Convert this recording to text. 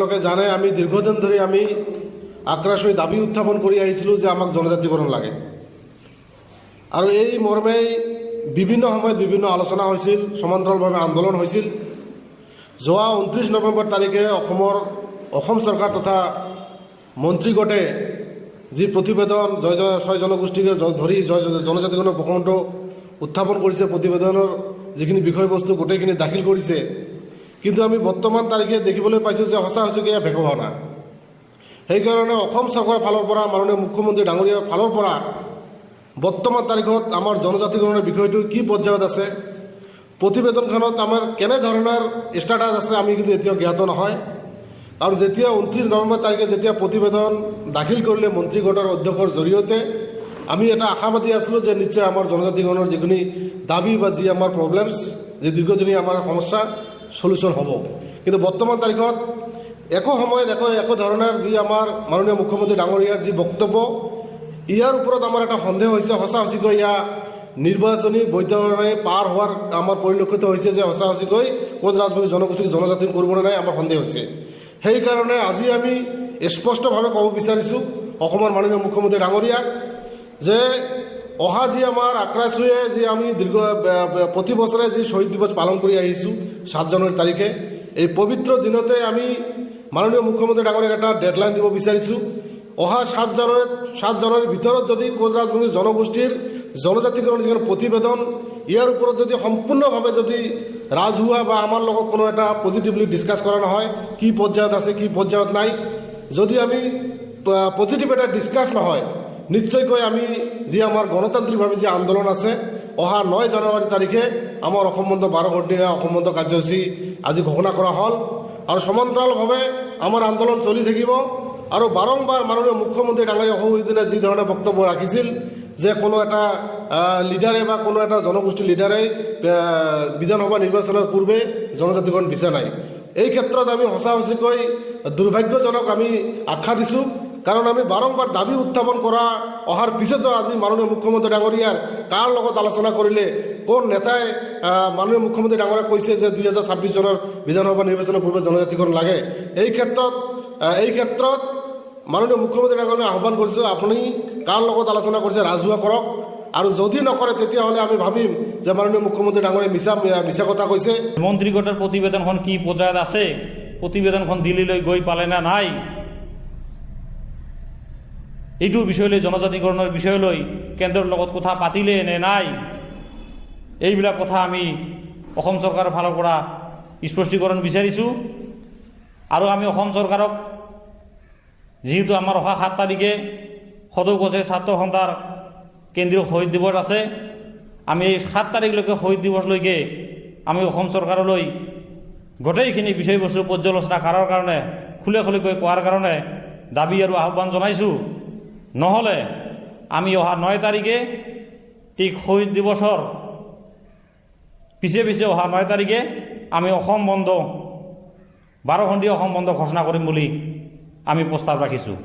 লোকে জানে আমি দীর্ঘদিন ধরে আমি আগ্রাসী দাবি উত্থাপন করে আহিছিলো যে আমাক জনজাতিকরণ লাগে আর এই মর্মে বিভিন্ন সময়ত বিভিন্ন আলোচনা হয়েছিল, সমান্তৰালভাৱে আন্দোলন হয়েছিল। যোৱা 29 নৱেম্বৰ তাৰিখে অসম চৰকাৰ তথা মন্ত্ৰীগোটে যি প্ৰতিবেদন ছয় জনগোষ্ঠীক ধৰি জনজাতিকৰণৰ প্ৰসংগটো উত্থাপন কৰিছে, প্ৰতিবেদনৰ যিখিনি বিষয়বস্তু গোটেইখিনি দাখিল কৰিছে। কিন্তু আমি বৰ্তমান তাৰিখে দেখিবলৈ পাইছোঁ যে সঁচা সঁচিকে এয়া ভেকভাওনা। সেইকাৰণে অসম চৰকাৰৰ ফালৰ পৰা মাননীয় মুখ্যমন্ত্ৰী ডাঙৰীয়াৰ ফালৰ পৰা বৰ্তমান তাৰিখত আমাৰ জনজাতিকৰণৰ বিষয়টো কি পৰ্যায়ত আছে, প্ৰতিবেদনখনত আমাৰ কেনেধৰণৰ ষ্টেটাছ আছে আমি কিন্তু এতিয়াও জ্ঞাত নহয়। আৰু যেতিয়া 29 নৱেম্বৰ তাৰিখে যেতিয়া প্ৰতিবেদন দাখিল কৰিলে মন্ত্ৰীগোটৰ অধ্যক্ষৰ জৰিয়তে আমি এটা আশাবাদী আছিলোঁ যে নিশ্চয় আমাৰ জনজাতিকৰণৰ যিখিনি দাবী বা যি আমাৰ প্ৰব্লেমছ, যি দীৰ্ঘদিনীয়া আমাৰ সমস্যা সলিউশ্যন হ'ব। কিন্তু বৰ্তমান তাৰিখত একো সময়ত একো ধৰণৰ যি আমাৰ মাননীয় মুখ্যমন্ত্ৰী ডাঙৰীয়াৰ যি বক্তব্য, ইয়াৰ ওপৰত আমাৰ এটা সন্দেহ হৈছে। সঁচা সঁচিকৈ ইয়া নিৰ্বাচনী বৈধৰণে পাৰ হোৱাৰ আমাৰ পৰিলক্ষিত হৈছে যে সঁচা সঁচিকৈ কোচ ৰাজবংশী জনগোষ্ঠীক জনজাতি কৰিবলৈ নাই, আমাৰ সন্দেহ হৈছে। সেইকাৰণে আজি আমি স্পষ্টভাৱে ক'ব বিচাৰিছোঁ অসমৰ মাননীয় মুখ্যমন্ত্ৰী ডাঙৰীয়াক যে অহা যি আমাৰ আক্ৰাচুৱে যি আমি প্ৰতি বছৰে যি শ্বহীদ দিৱস পালন কৰি আহিছোঁ 7 জানুৱাৰী তাৰিখে, এই পবিত্ৰ দিনতে আমি মাননীয় মুখ্যমন্ত্ৰী ডাঙৰীয়াক এটা ডেডলাইন দিব বিচাৰিছোঁ। অহা 7 জানুৱাৰীৰ ভিতৰত যদি কোচ ৰাজবংশী জনগোষ্ঠীৰ জনজাতিকৰণ যিখন প্ৰতিবেদন, ইয়াৰ ওপৰত যদি সম্পূৰ্ণভাৱে যদি ৰাজহুৱা বা আমাৰ লগত কোনো এটা পজিটিভলি ডিছকাছ কৰা নহয়, কি পৰ্যায়ত আছে কি পৰ্যায়ত নাই, যদি আমি পজিটিভ এটা ডিছকাছ নহয়, নিশ্চয়কৈ আমি যি আমাৰ গণতান্ত্ৰিকভাৱে যি আন্দোলন আছে অহা 9 জানুৱাৰী তাৰিখে আমাৰ অসম বন্ধ 12 ঘণ্টীয়া অসম বন্ধ কাৰ্যসূচী আজি ঘোষণা কৰা হ'ল। আৰু সমান্তৰালভাৱে আমাৰ আন্দোলন চলি থাকিব। আৰু বাৰম্বাৰ মাননীয় মুখ্যমন্ত্ৰী ডাঙৰীয়া অহোদিনে যি ধৰণে বক্তব্য ৰাখিছিল যে কোনো এটা লিডাৰে বা কোনো এটা জনগোষ্ঠীৰ লিডাৰে বিধানসভা নিৰ্বাচনৰ পূৰ্বে জনজাতিকৰণ বিচৰা নাই। এই ক্ষেত্ৰত আমি সঁচা সঁচিকৈ দুৰ্ভাগ্যজনক আমি আখ্যা দিছোঁ। কাৰণ আমি বাৰম্বাৰ দাবী উত্থাপন কৰা অহাৰ পিছতো আজি মাননীয় মুখ্যমন্ত্ৰী ডাঙৰীয়াৰ কাৰ লগত আলোচনা কৰিলে, কোন নেতাই মাননীয় মুখ্যমন্ত্ৰী ডাঙৰীয়াক কৈছে যে 2026 চনৰ বিধানসভা নিৰ্বাচনৰ পূৰ্বে জনজাতিকৰণ লাগে। এই ক্ষেত্ৰত মাননীয় মুখ্যমন্ত্ৰী ডাঙৰীয়াক আহ্বান কৰিছোঁ, আপুনি কাৰ লগত আলোচনা কৰিছে ৰাজহুৱা কৰক। আৰু যদি নকৰে তেতিয়াহ'লে আমি ভাবিম যে মাননীয় মুখ্যমন্ত্ৰী ডাঙৰীয়াই মিছা কথা কৈছে। মন্ত্ৰীগোটৰ প্ৰতিবেদনখন কি পৰ্যায়ত আছে, প্ৰতিবেদনখন দিল্লীলৈ গৈ পালে না নাই, এইটো বিষয় লৈ জনজাতিকৰণৰ বিষয় লৈ কেন্দ্ৰৰ লগত কথা পাতিলে নে নাই, এইবিলাক কথা আমি অসম চৰকাৰৰ ফালৰ পৰা স্পষ্টীকৰণ বিচাৰিছোঁ। আৰু আমি অসম চৰকাৰক যিহেতু আমাৰ অহা 7 তাৰিখে সদৌ গছে ছাত্ৰ সন্থাৰ কেন্দ্ৰীয় শহীদ দিৱস আছে, আমি এই 7 তাৰিখলৈকে শহীদ দিৱসলৈকে আমি অসম চৰকাৰলৈ গোটেইখিনি বিষয়বস্তু পৰ্যালোচনা কৰাৰ কাৰণে খুলেকৈ কোৱাৰ কাৰণে দাবী আৰু আহ্বান জনাইছোঁ। নহ'লে আমি অহা 9 তাৰিখে ঠিক শহীদ দিৱসৰ পিছে অহা 9 তাৰিখে আমি অসম বন্ধ 12 ঘণ্টীয়া অসম বন্ধ ঘোষণা কৰিম বুলি আমি প্ৰস্তাৱ ৰাখিছোঁ।